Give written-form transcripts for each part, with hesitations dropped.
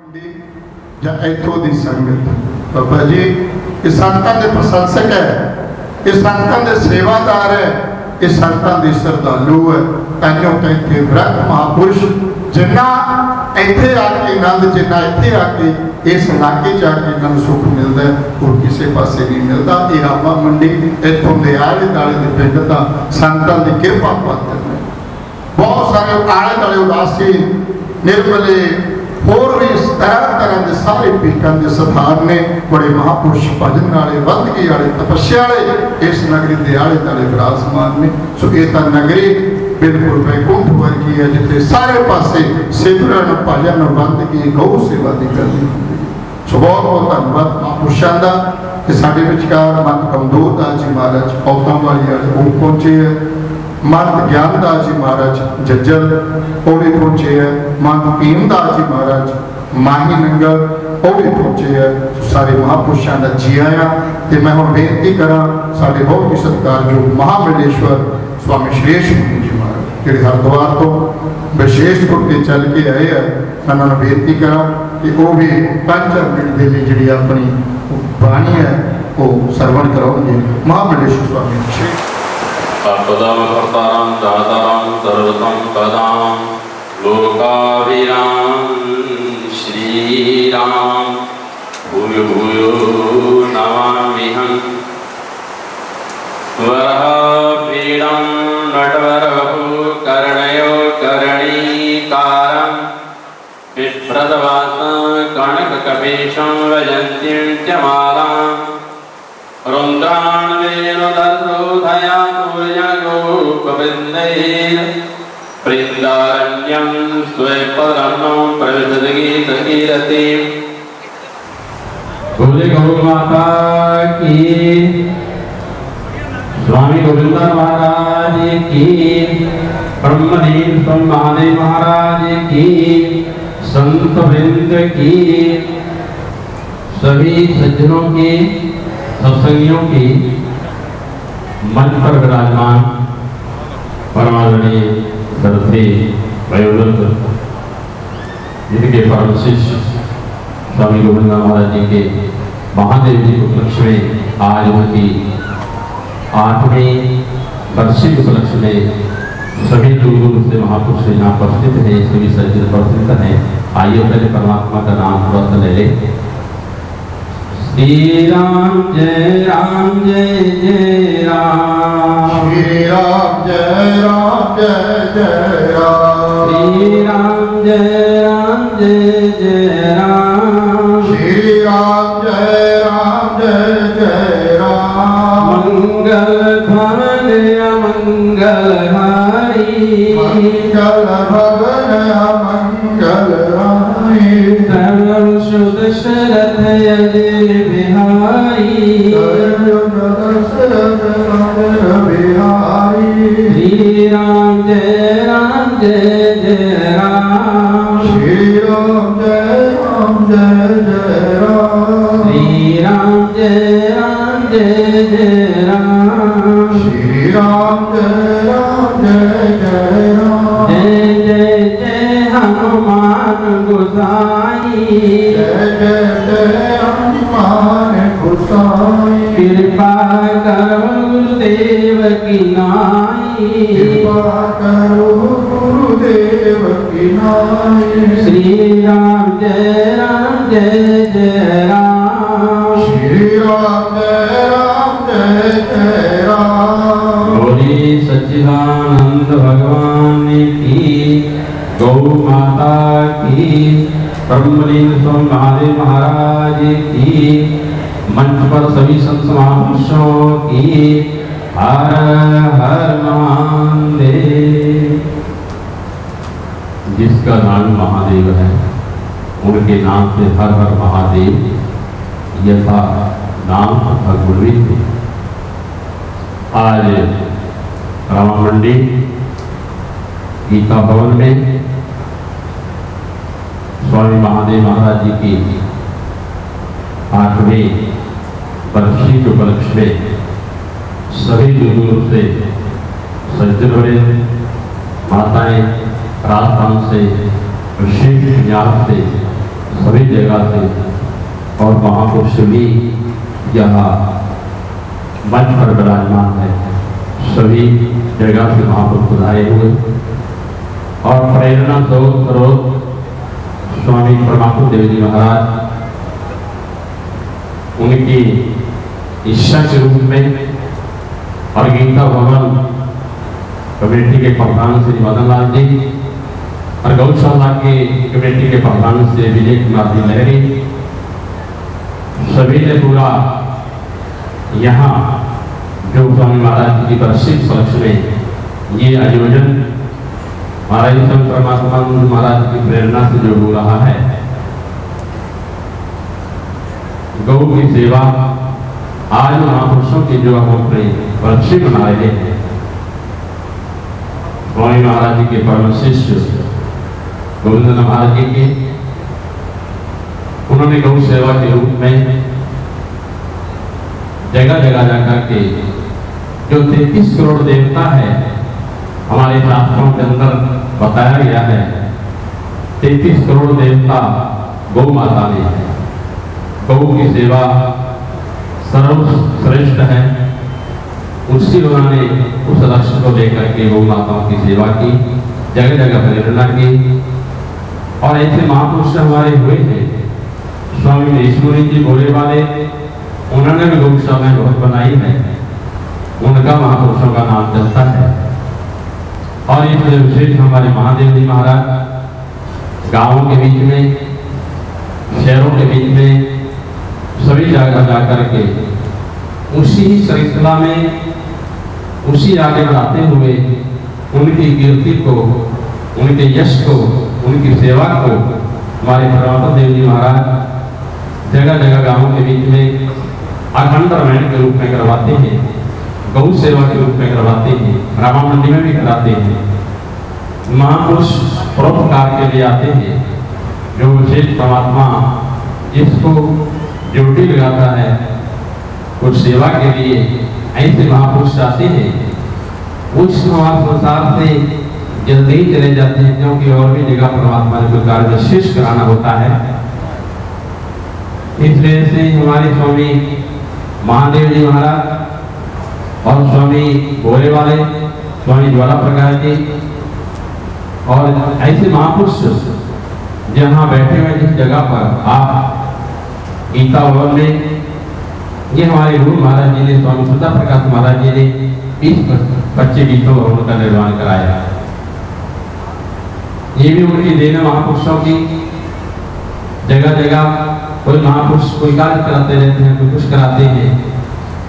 मंडी या इथों की संगत बाबा जी ये संतां दे प्रशंसक है, ये संतां दे सेवादार है, ये संतां दे श्रद्धालु है। ताइयों तो इत्थे ब्रह्म महापुरुष जिन्ना इत्थे आके नंद जिन्ना इत्थे आके इस इलाके च आके इन्हां सुख मिलता है और किसी पासे नहीं मिलता। ये रामा मंडी इत्थों के आले दुआले के पिंड तां संतां दी किरपा पात्र है। बहुत सारे आले दुआले उदासी निर्मले होर भी तरह तरह के सारे पीकां के स्थान ने बड़े महापुरुष भजन वाले बंदगी वाले तपस्या वाले इस नगरी के आले दुआले विराजमान ने। सो ये तो नगरी बिल्कुल वैकुंठ वर्गी है जिथे सारे पासे सिमरन भजन बंदगी गौ सेवा की करनी होंगी। सो बहुत बहुत धन्यवाद महापुरुषों का कि साडे विचकार मत कमजोर दास जी महाराज औतां वाली वाले वो पहुंचे है, महंत ज्ञानदास जी महाराज जज्जल वो भी पहुंचे है, महंत भीमदास जी महाराज माही नंगल वो भी पहुंचे है। सारे महापुरुषों का जी आया। तो मैं हम बेनती करा साढ़े बहुत ही सत्कारयोग महामंडलेश्वर स्वामी श्रेष्ठ मुनि जी महाराज जो हरिद्वार तो विशेष तौर पर चल के आए हैं, उन्होंने बेनती करा कि वो भी 5 मिनट के लिए जी अपनी बाणी है वो सरवण कराओगे। महामंडलेश्वर स्वामी श्रेष्ठ पदम कर्तारं दातारं सर्वतं पदां लोकाभिराम श्रीराम भूयो भूयो नमाम्यहं। वरपीडं नटवरवपु कर्णयो कर्णीकारं विप्रदवासं कनककपीशं वजन्तीं च मालां रुन्द्रान् वेणुदर्शोधया वृंदारण्यं स्वयंपरन्नो प्रविशद्गीतकीरतिं। बोले गौ माता की, स्वामी गोविंद महाराज की, ब्रह्मलीन स्वामी महादेव महाराज की, संत वृंद की, सभी सज्जनों की, सत्संगियों की, मंच पर विराजमान परमादरणीय सरस्वती वयोवृद्ध जिनके परम शिष्य स्वामी गोविंद महाराज जी के महादेव जी उपलक्ष्य में आज उनकी 8वीं वार्षिक उपलक्ष्य में सभी दूर दूर से महापुरुष यहाँ उपस्थित हैं, सभी सज्जन उपस्थित हैं। आइए पहले परमात्मा का नाम थोड़ा ले लें। श्री राम जय जय राम, श्री राम जय जय राम, श्री राम जय जय राम, श्री राम जय राम। मंगल भवन अमंगल हारी, मंगल भवन अमंगल हारी, धर्म शुद्ध शरद यजन बिहारी, श्री राम जय जय राम, श्री राम जय जय राम, श्री राम जय जय राम, श्री राम जय राम। जय जय हनुमान गोसाई, जय हनुमान गोसाई, कृपा करो गुरुदेव की नाई, कृपा करो गुरुदेव की नाई। श्री राम जय राम, श्री राम जय राम। बोली सच्चिदानंद भगवान की, गौ माता की, ब्रह्मलीन स्वामी महादेव महाराज की, मंच पर सभी संत महापुरुषों की हर हर महादेव। जिसका नाम महादेव है उनके नाम से हर हर महादेव यथा नाम तथा गुणवित थे। आज रामा मंडी गीता भवन में स्वामी महादेव महाराज जी की 8वीं वार्षिक उपलक्ष्य में सभी दूर से सज्जन माताएं राजस्थान से विशेष पंजाब से सभी जगह से और महापुरुष भी यहाँ मंच पर विराजमान है। सभी जगह से महापुरुष पधारे हुए और प्रेरणा स्रोत स्वामी परमात्मा देव जी महाराज, उनकी इच्छा के रूप में और गीता भवन कमेटी के प्रधान श्री मदन लाल जी और गौशाला के कमेटी के प्रधान श्री विजय कुमार जी लहरी, सभी ने पूरा यहाँ जो स्वामी महाराज की वार्षिक पक्ष में ये आयोजन महाराज संत परमात्मा महाराज की प्रेरणा से जो हो रहा है, गौ की सेवा आज महापुरुषों की जो हम अपने वर्षी बना रहे हैं। स्वामी महाराज जी के परम शिष्य गोविंद महाराज जी के, उन्होंने गौ सेवा के रूप में जगह जगह जाकर के जो 33 करोड़ देवता है, हमारे शास्त्रों के अंदर बताया गया है 33 करोड़ देवता गौ माता में है। गौ की सेवा सर्वश्रेष्ठ है, उसकी उन्होंने उस लक्ष्य को लेकर के गौ माताओं की सेवा की, जगह जगह प्रेरणा की। और ऐसे महापुरुष हमारे हुए हैं, स्वामी ईश्वरी जी भोले वाले, उन्होंने भी गौशाला बहुत बनाई है, उनका महापुरुषों का नाम चलता है। और इसमें विशेष हमारे महादेव जी महाराज गांवों के बीच में, शहरों के बीच में, सभी जगह जाकर के उसी श्रृंखला में, उसी आगे बढ़ाते हुए उनकी कीर्ति को, उनके यश को, उनकी सेवा को हमारे परमात्मा देव जी महाराज जगह जगह गांवों के बीच में अखंड रामायण के रूप में करवाते हैं, गौ सेवा के रूप में करवाते हैं, रामा मंडी में भी कराते हैं। महापुरुष परोपकार के लिए आते हैं, जो विशेष परमात्मा जिसको ड्यूटी लगाता है कुछ सेवा के लिए, ऐसे महापुरुष आते हैं, उस संसार से जल्दी ही चले जाते हैं, क्योंकि और भी जगह परमात्मा ने कार्य विशेष कराना होता है। इसलिए से हमारे स्वामी महादेव जी महाराज और स्वामी भोले वाले, स्वामी ज्वाला प्रकाश जी और ऐसे महापुरुष जहाँ बैठे हुए जिस जगह पर आप गीता भवन में, ये हमारे गुरु महाराज जी ने, स्वामी सुधा प्रकाश महाराज जी ने 20-25 गीतों भवन का निर्माण कराया। ये भी उनकी देन महापुरुषों की। जगह जगह कोई महापुरुष कोई कार्य कराते रहते हैं, कोई कुछ कराते हैं।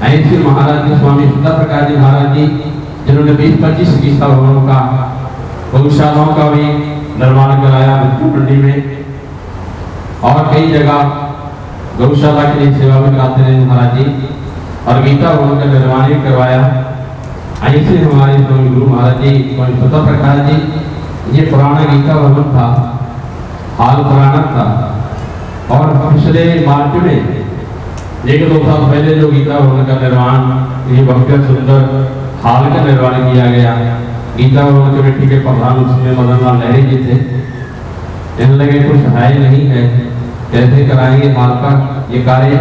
ऐसे महाराज जी स्वामी सुधा प्रकाश जी महाराज जी, जिन्होंने 20-25 गीता भवनों का, गौशालाओं का भी निर्माण कराया मृत्यु मंडी में, और कई जगह गौशाला के लिए सेवा भी कराते रहे महाराज जी, और गीता भवन का निर्माण भी करवाया। ऐसे हमारे स्वामी गुरु महाराज जी स्वामी सुधा प्रकाश जी, ये पुराना गीता भवन था, हाल पुराना था, और पिछले मार्च में 1-2 साल पहले जो गीता भवन का निर्माण, ये भव्य सुंदर हाल का निर्माण किया गया। गीता भवन कमेटी के प्रधान उसमें मदन लाल लहरी जी थे। इन लगे कुछ है नहीं है, कैसे कराएंगे हाल का ये कार्य?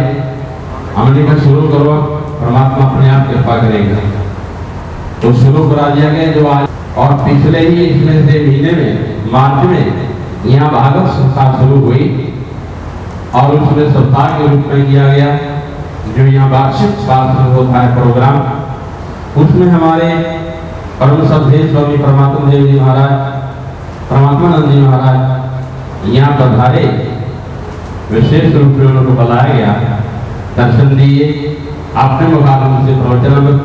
हमने कहा शुरू करो, परमात्मा अपने आप कृपा करेगा। तो शुरू करा दिया गया जो आज, और पिछले ही इसमें से महीने में मार्च में यहाँ भागवत सप्ताह शुरू हुई, और उसमें सप्ताह के रूप में किया गया जो यहाँ वार्षिक साल शुरू होता है प्रोग्राम। उसमें हमारे परम श्रद्धेय स्वामी परमात्मा देव जी महाराज, परमात्मानंद जी महाराज यहाँ पधारे, विशेष रूप से उनको बुलाया गया, दर्शन दिए, अपने मुखारम से प्रवचन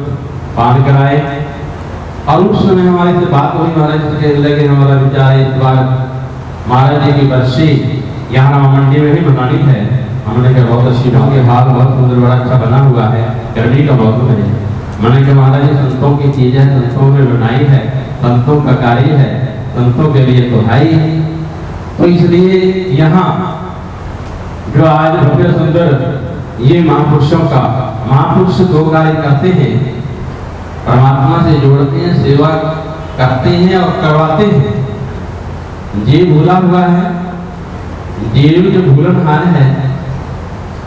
पान कराए। और उस समय हमारे से बात हुई, महाराज से कहने लगे हमारा विचार है इस बार महाराज जी की बरसी यहाँ रामा मंडी में भी मनानी है। हमने कहा बहुत अच्छी बात है, हाल बहुत सुंदर बड़ा अच्छा बना हुआ है, गर्मी का मौसम है। मैंने कहा महाराज जी संतों की चीज है, संतों में बनाई है, संतों का कार्य है, संतों के लिए तो है ही। तो इसलिए यहाँ जो आज भव्य सुंदर ये महापुरुषों का, महापुरुष 2 कार्य करते हैं, परमात्मा से जोड़ते हैं, सेवा करते हैं और करवाते हैं। ये भूला हुआ है जीव जो भूलनहार है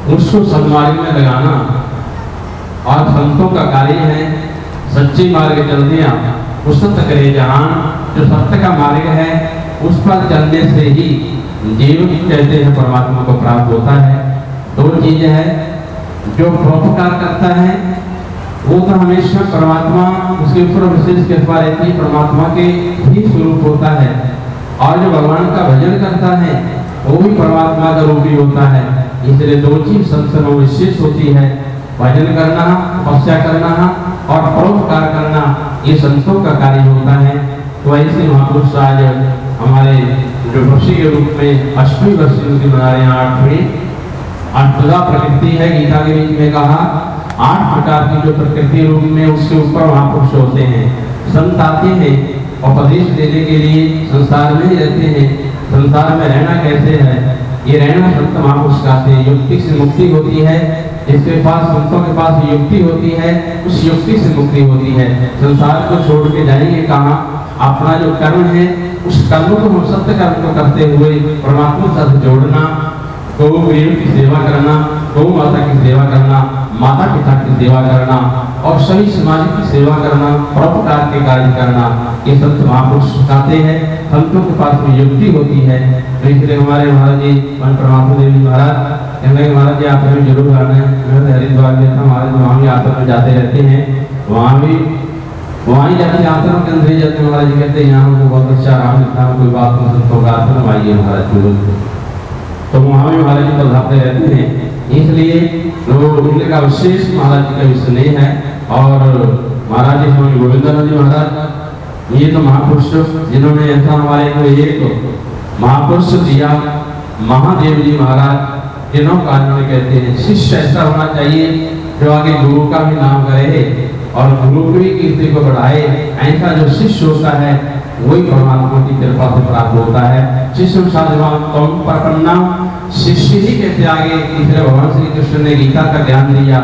उसको सन्मार्ग में लगाना, और संतों का कार्य है सच्चे मार्ग चल दिया उसत करे जहान। जो सत्य का मार्ग है उस पर चलने से ही जीव कहते हैं परमात्मा को प्राप्त होता है। दो चीजें है, जो परोपकार करता है वो तो हमेशा परमात्मा उसके ऊपर विशेष कृपा रहती है, परमात्मा के ही स्वरूप होता है। और जो भगवान का भजन करता है वो भी परमात्मा का रूप ही होता है। इसलिए दो चीज संसार में विशेष होती है, भजन करना, तपस्या करना और परोपकार करना, ये संतों का कार्य होता है। तो ऐसे महापुरुष आज हमारे जो ऋषि के रूप में अष्टमी वर्षी उनकी मना रहे हैं। आठवीं प्रकृति है, गीता के बीच में कहा 8 प्रकार की जो प्रकृति रूप में उसके ऊपर महापुरुष होते हैं। संत आते हैं उपदेश देने के लिए, संसार में ही रहते हैं, संसार में रहना कैसे है ये रहना संत महापुरुष कहते हैं। युक्ति से मुक्ति होती है, जिसके पास संतों के पास युक्ति होती है उस युक्ति से मुक्ति होती है। संसार को छोड़ के जाएंगे कहाँ? अपना जो कर्म है उस कर्म को हम सत्य कर्म को करते हुए परमात्मा के साथ जोड़ना, गौ गरीब की सेवा करना, गौ माता की सेवा करना, माता पिता की सेवा करना और सभी समाज की सेवा करना, परोपकार के कार्य करना, ये संत महापुरुष सिखाते हैं। संतों के पास में युक्ति होती है। तो इसलिए हमारे महाराज जी परमात्मा देवी महाराज महाराज जी आप हमें जरूर आना है। हरिद्वार में था महाराज, वहाँ भी आश्रम में जाते रहते हैं, वहाँ ही जाते आश्रम के अंदर ही जाते। महाराज जी कहते हैं यहाँ हमको बहुत अच्छा आराम मिलता है, कोई बात नहीं, संतों का आश्रम आइए महाराज जी, तो वहाँ भी महाराज जी पधारते रहते हैं। इसलिए लोग उनके का विशेष महाराज जी का विषय नहीं है। और महाराज जी स्वामी गोविंदानंद जी महाराज ये तो महापुरुष जिन्होंने ऐसा हमारे को एक महापुरुष दिया, महादेव जी महाराज जिन्हों का कहते हैं शिष्य ऐसा होना चाहिए जो आगे गुरु का भी नाम करे और गुरु की कीर्ति को बढ़ाए। ऐसा जो शिष्य होता है वही परमात्मा की कृपा से प्राप्त होता है। शिष्य साधवान कौन प्रपन्ना, शिष्य ही कहते आगे। इसलिए भगवान श्री कृष्ण ने गीता का ज्ञान दिया।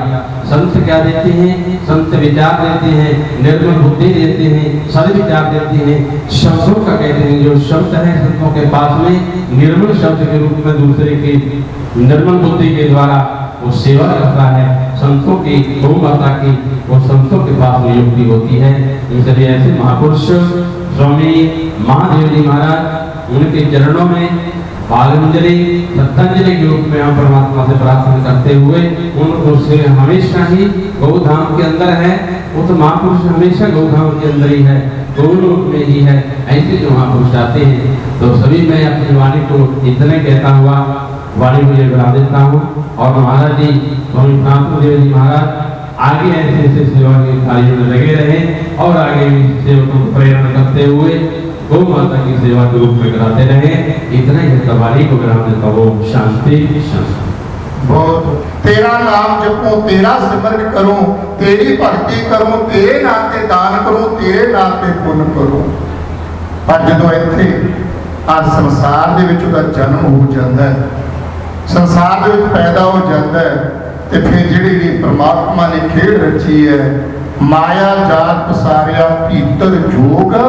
संत क्या देते हैं? संत विचार देते हैं, निर्मल बुद्धि देते हैं, सद विचार देते हैं। शब्दों का कहते हैं जो शब्द है संतों के पास में निर्मल शब्द के रूप में दूसरे की निर्मल बुद्धि के द्वारा वो सेवा करता है। संतों की, गौ माता की, वो संतों के पास में युक्ति होती है। इसलिए ऐसे महापुरुष स्वामी महादेव जी महाराज उनके चरणों में बालंजलि श्रद्धांजलि के रूप में हम परमात्मा से प्रार्थना करते हुए उनको से हमेशा ही गौधाम के अंदर है। वो तो महापुरुष हमेशा गौधाम के अंदर ही है, गौलोक में ही है। ऐसे जो महापुरुष आते हैं तो सभी मैं अपनी वाणी को इतने कहता हुआ वाणी को ये बढ़ा देता हूँ। और महाराज जी स्वामी देव जी महाराज आगे ऐसे ऐसे सेवा के कार्यों में लगे रहे और आगे भी सेवकों को प्रेरणा करते हुए गौ माता की सेवा के रूप में कराते रहे। इतना ही कबाड़ी को ग्रहण देता वो शांति शांति। बहुत तेरा नाम जपूं, तेरा सिमरन करूं, तेरी भक्ति करूं, तेरे नाम ते दान करूं, तेरे नाम ते पुण्य करूं। पर जदों इत्थे आज संसार दे विच उहदा जन्म हो जाता है, संसार दे विच पैदा हो जाता है, ते फिर जिहड़ी भी परमात्मा ने खेड रची है माया जात पसारिया भीतर जोग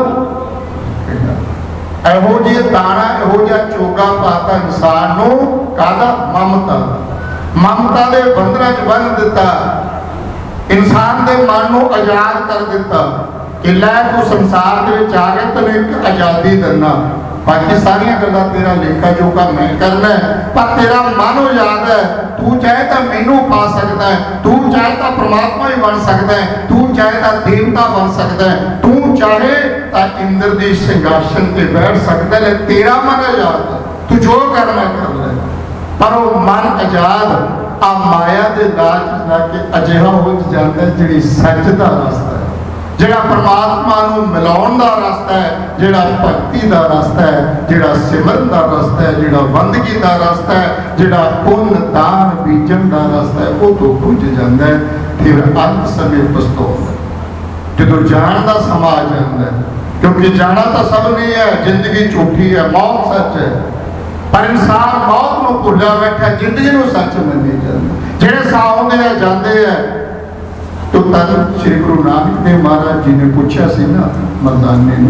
ਇਹੋ ਜਿਹੇ ਦਾਣਾ ਇਹੋ ਜਿਹਾ ਚੋਗਾ ਪਾਤਾ इंसान ਨੂੰ ਕਾਹਦਾ ममता ਦੇ ਬੰਧਨਾਂ 'ਚ ਬੰਨ੍ਹ ਦਿੱਤਾ। इंसान ਦੇ ਮਨ ਨੂੰ ਆਜ਼ਾਦ ਕਰ ਦਿੱਤਾ ਕਿ ਲੈ ਤੂੰ ਸੰਸਾਰ ਦੇ ਵਿੱਚ ਆ ਕੇ ਤੈਨੂੰ ਇੱਕ ਆਜ਼ਾਦੀ ਦਿੰਦਾ, बाकी सारिया गल्लां तेरा लेखा जोखा मैं करना है, पर तेरा मन आजाद है। तू चाहे तो मैनू पा सकता है, तू चाहे तो परमात्मा ही बन सकता है, तू चाहे तो देवता बन सकता है, तू चाहे तो इंद्र के सिंहासन पे बैठ सकता है। तेरा मन आजाद है, तू जो करना कर ले। पर वो मन आजाद आ माया के लालच लग के अजिहा हो जाता है जिहड़ी सच दा रास्ता है, जिहड़ा परमात्मा नूं मिलाउण दा रास्ता है, जिहड़ा भगती दा रास्ता है, जिहड़ा सिमरन दा रास्ता है, जिहड़ा बंदगी दा रास्ता है, जिहड़ा पुण्य दान बीजन दा रास्ता है, वो तो बुझ जाता है। फिर अंत समय पछताउंदा जदों जाण दा समा आ जाता है, क्योंकि जाना तो सब नहीं है, जिंदगी झूठी है, मौत सच है। पर इंसान मौत नूं भुल्ला बैठा, जिंदगी नूं सच मन्नी जांदा। जिहड़े साह आउंदे आ जांदे आ। तो तद श्री गुरु नानक देव महाराज जी ने पूछा सी ना मर्दाने ने,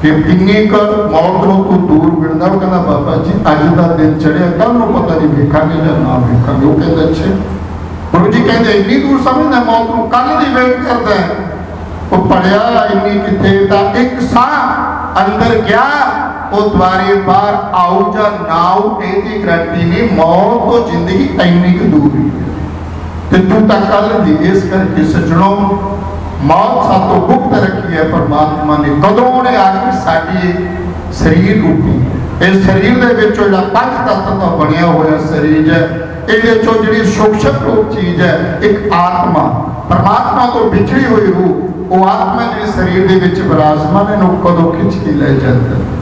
कि किन्नी कर मौत को तू दूर मिलना। वो कहना बाबा जी अज का दिन चढ़िया कल को पता नहीं वेखांगे या ना वेखांगे। वो कहते अच्छे गुरु जी कहते इन्नी दूर समझना मौत को कल की वेट करता है। वो पढ़िया इन्नी किथे एक साह अंदर गया वो द्वारे बाहर आओ या ना आओ यही गारंटी नहीं। मौत तो जिंदगी इन्नी क दूर ही है तो तू तो कल दी। इस करके सज्जनों मौत सातों गुप्त रखी है परमात्मा ने। कदों ने आके साडी शरीर रूपी इस शरीर के विचों जो पंज तत्व का बनया हुआ शरीर है ये जी सूक्ष्म रूप चीज है एक आत्मा परमात्मा तो बिछड़ी हुई रूह वो आत्मा जी शरीर के विच विराजमान है कदों खिंच के ले जाता है।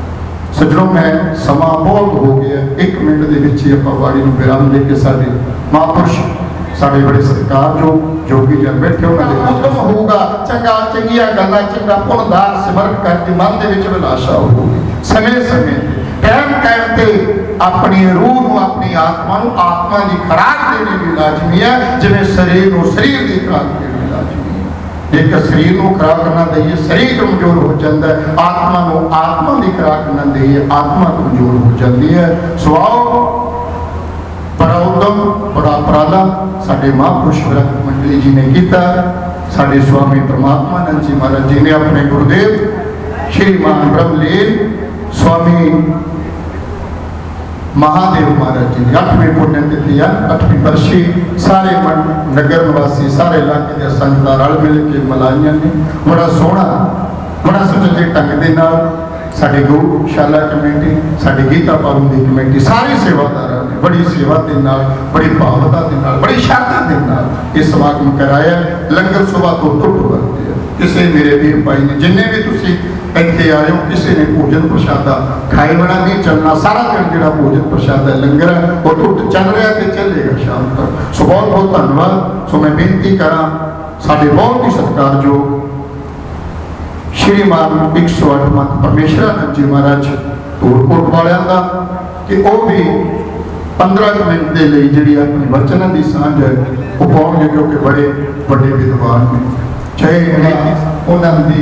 सज्जनों मैं समा बहुत हो गया 1 मिनट के विच ही आपां वाणी नूं विराम दे के साडे महापुरुष साडे बड़े सरकार जो जोगी जन बैठे उन्होंने उद्यम होगा चंगा चंगिया गल्लां चंगा पुणदार सिमरन करके मन के विच विलासा होगी। समय समय टाइम टाइम पे अपनी रूह को अपनी आत्मा को आत्मा की खुराक देनी भी लाजमी है जिवें शरीर को शरीर की खुराक देनी लाजमी है। एक शरीर को खुराक ना दईए शरीर कमजोर हो जाता है। आत्मा को आत्मा की खुराक ना दईए आत्मा कमजोर हो जाती है। सो आओ बड़ा उद्यम बड़ा उपराला साडे महापुरुष विरक्त मंडली जी ने किया। साडे स्वामी परमात्मानंद जी महाराज जी ने अपने गुरुदेव श्रीमान ब्रह्मलीन स्वामी महादेव महाराज जी ने 8वीं पुण्यतिथि 8वीं बरसी सारे नगर निवासी सारे इलाके के संगतां रल मिल के मलाइयां ने। बड़ा सोहना बड़ा सुचजे ढंग के नाल साडी गौशाला कमेटी साडी गीता पाबंदी कमेटी सारे सेवादार ने बड़ी सेवा के नाल बड़ी भावना के नाल बड़ी श्रद्धा के नाल इस समागम कराया। लंगर सुबह तो टुट बनते हैं किसी मेरे वीर भाई ने जिन्हें भी तुसी इत्थे आए हो किसी ने भोजन प्रशादा खाए बना नहीं चलना सारा दिन जो भोजन प्रशादा लंगर है वो टुट चल रहा है तो चलेगा शाम तक। सो बहुत बहुत धन्यवाद। सो मैं बेनती करा साडे बहुत ही सत्कारयोग श्रीमान 108 मत परमेश्वरानंद जी महाराज धूलकोट वालियां का कि वो भी 15 मिनट के लिए जी अपनी वचन की सांझ है वो पाओगे क्योंकि बड़े बड़े विद्वान ने चाहे उन्होंने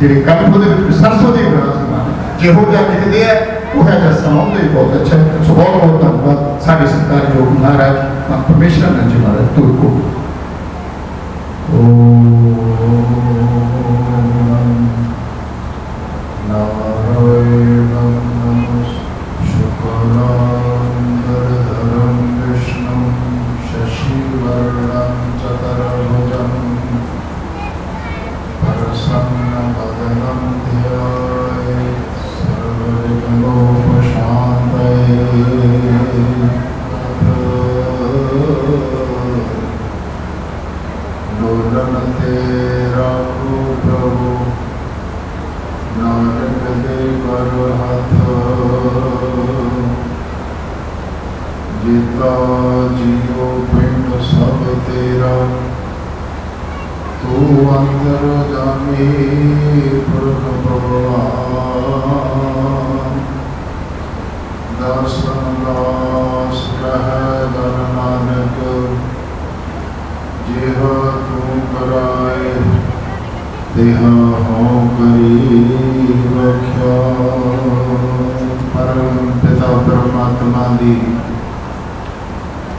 जी कंठ सरसों की विराजमान जिहो जहा लिखते हैं वह जहा समाते बहुत अच्छा है। सो बहुत बहुत धन्यवाद साढ़े सत्कारयोग महाराज परमेश्वरानंद जी महाराज धूलकोट।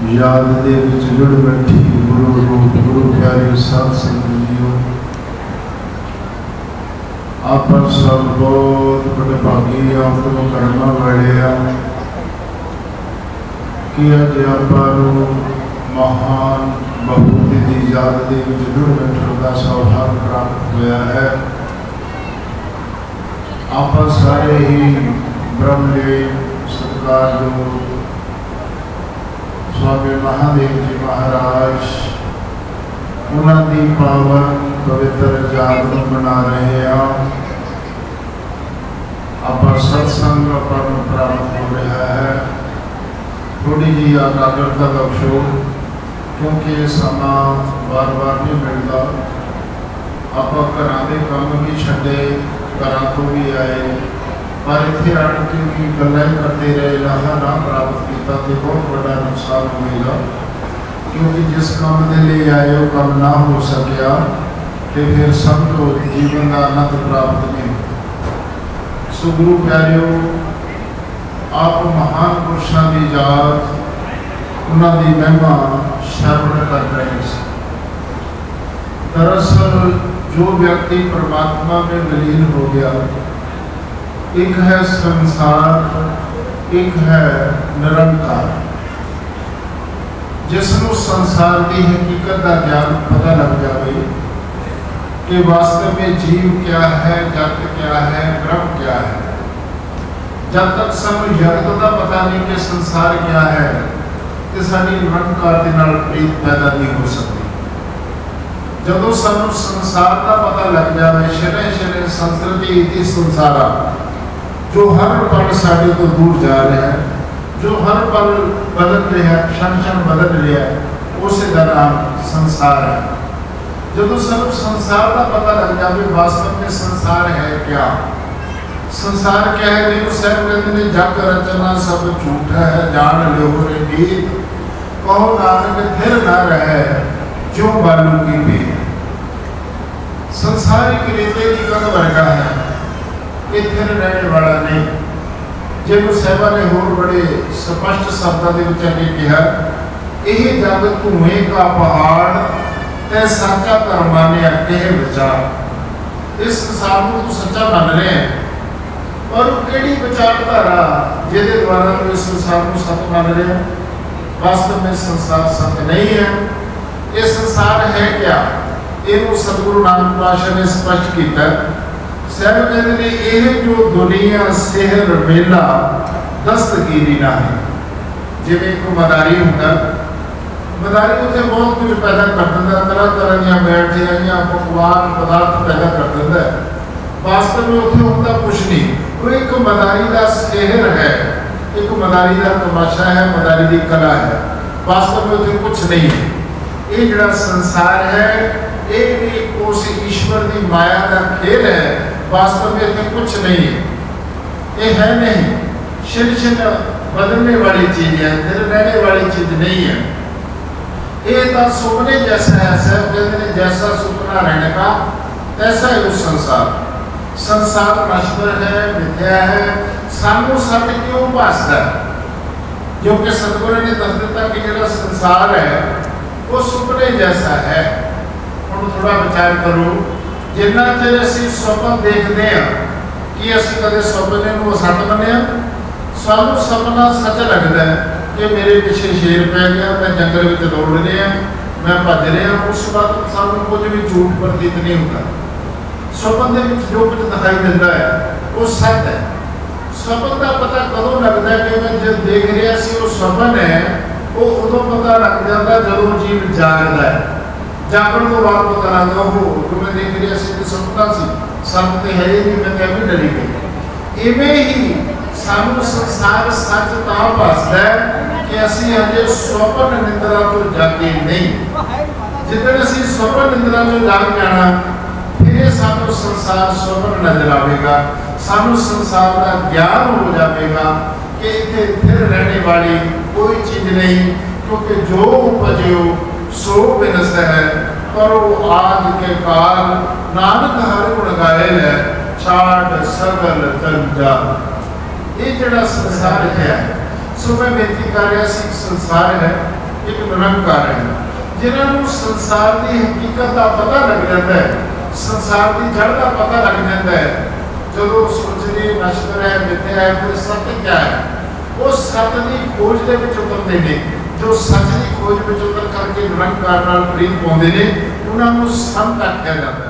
याद दे विच जुड़ बैठी गुरु रूप गुरु प्यारे साध संगत जीओ आप सब बहुत बड़े भागी आप करना वाले कि अज आप महान बहुमती की याद दे विच जुड़ बैठने का सौभाग्य प्राप्त होया है। आप सारे ही ब्रह्मलीन सत्कारयोग स्वामी महादेव जी महाराज उन्होंने पावन पवित्र याद मना रहे हैं। आप सत्संग प्राप्त हो रहा है। थोड़ी जी एकाग्रता बख्शो क्योंकि समा बार बार नहीं मिलता। आप घर के काम भी छे घर को भी आए पर इतने आने की गल्लां करते रहे लाहा ना प्राप्त किया तो बहुत बड़ा नुकसान होगा क्योंकि जिस काम के लिए आए वो काम ना हो सकिया तो फिर समझो जीवन का आनंद प्राप्त नहीं। सो गुरु प्यारिओ, आप महान पुरुषों की याद, उन्होंने महिमा श्रवण कर रहे हैं। दरअसल जो व्यक्ति परमात्मा में विलीन हो गया, एक है संसार, एक है निरंकार। जिसनों संसार की हकीकत का ज्ञान पता लग जाए कि वास्तव में जीव क्या है, जगत क्या है, ब्रह्म क्या है, जब तक सानू जगत का पता नहीं कि संसार क्या है, तो साडी निरंकार दे नाल प्रीत पैदा नहीं हो सकती। जदों सानू संसार का पता लग जाए, शरय शरय संस्कृति इति संसारा, जो हर पल साडे तो दूर जा रहा है, जो हर पल बदल रहा है, क्षण क्षण बदल रहा है, उसे का नाम संसार है। जब सब संसार का पता लग जाए वास्तव में संसार है क्या, संसार क्या है, देखो साहब कहते हैं जग रचना सब झूठा है, जान लो रे मीत, कहो नानक फिर न रहे जो बालू की भीड़। संसार एक रेते की गंध वर्गा है, ये फिर रहने वाला नहीं। जिन्हों साहबा ने होर बड़े स्पष्ट शब्दों के कहा, यह जग धुएं का पहाड़ ते सच्चा धर्म मानिया कह विचार। इस संसार को तू सच्चा मान रहे हैं, और केड़ी विचारधारा जिहदे द्वारा तू इस संसार को सत्य मान रहे हैं। वास्तव में संसार सत्य नहीं है। ये संसार है क्या, इनू सतगुरु नानक पातशाह ने स्पष्ट किया। साहब कहते हैं यह जो दुनिया सेहर मेला दस्तगीरी ना है। जिवें को मदारी होंदा, मदारी उत्थे बहुत कुछ पैदा कर दिंदा, तरह तरह दी बैठियां पकवान पदार्थ पैदा कर दिंदा। वास्तव में उत्थे होंदा कुछ नहीं। वो एक मदारी का सेहर है, एक मदारी का तमाशा है, मदारी की कला है। वास्तव में उत्थे कुछ नहीं है। ये जिहड़ा संसार है, ये भी उस ईश्वर की माया का खेल है। वास्तव में उत्थे कुछ नहीं है, ये है नहीं। छिन छिन बदलने वाली चीज है, फिर रहने वाली चीज नहीं है। ये तो सुपने जैसा है। साहब कहते हैं जैसा सुपना रहने का तैसा है उस संसार। संसार नश्वर है, मिथ्या है। सानू सत्य क्यों भासदा है? क्योंकि सतगुरु ने दस दिता कि जो संसार है वो सुपने जैसा है। हम थोड़ा विचार करो, जिन्ना चਿਰ ਅਸੀਂ ਸੁਪਨ देखते हैं कि ਅਸੀਂ कदे सुपने को सच मनिया, सानू सपना सच लगता है कि मेरे पिछे शेर पै गया, मैं जंगल में दौड़ रहा, मैं भज रहा। उस वक्त सानू कुछ भी झूठ प्रतीत नहीं होता। सुपन के जो कुछ दिखाई देता है वो सच है। सुपन का पता कदों लगता है कि मैं जब देख रहा सी वो सुपन है, वो उदों पता लग जाता जदों जीव जागदा है। जागण तो बाद पता लगता हो जो मैं देख रहा सी तो सपना सी, सच तो है ही नहीं, मैं कैसे डरी गई। इवें ही सानू संसार सच तां भासदा है कि असीं अजे स्वप्न निंद्रा तो जागे नहीं। जिद्दण असीं स्वप्न निंद्रा तो जाग जाना, फिर सानू संसार स्वप्न नजर आवेगा। सानू संसार का ज्ञान हो जाएगा कि इत्थे फिर रहने वाली कोई चीज नहीं, क्योंकि जो उपजो सो बिनस है, करो आज के काल नानक हर गुण गाए है, छाड़ सगल जंजाल। ये जड़ा संसार है, सो मैं बेनती कर रहा सी, संसार है एक निरंकार है। जिन्होंने संसार की हकीकत का पता लग जाता है, संसार की जड़ का पता लग जाता है, जो सोचने नश्वर है, मिथ्या है, फिर सत्य क्या है, वो सत्य की खोज के उतरते हैं। जो सच की खोज में उतर करके निरंकार नाल प्रीत पाउंदे ने, उन्होंने संत आख्या जाता है।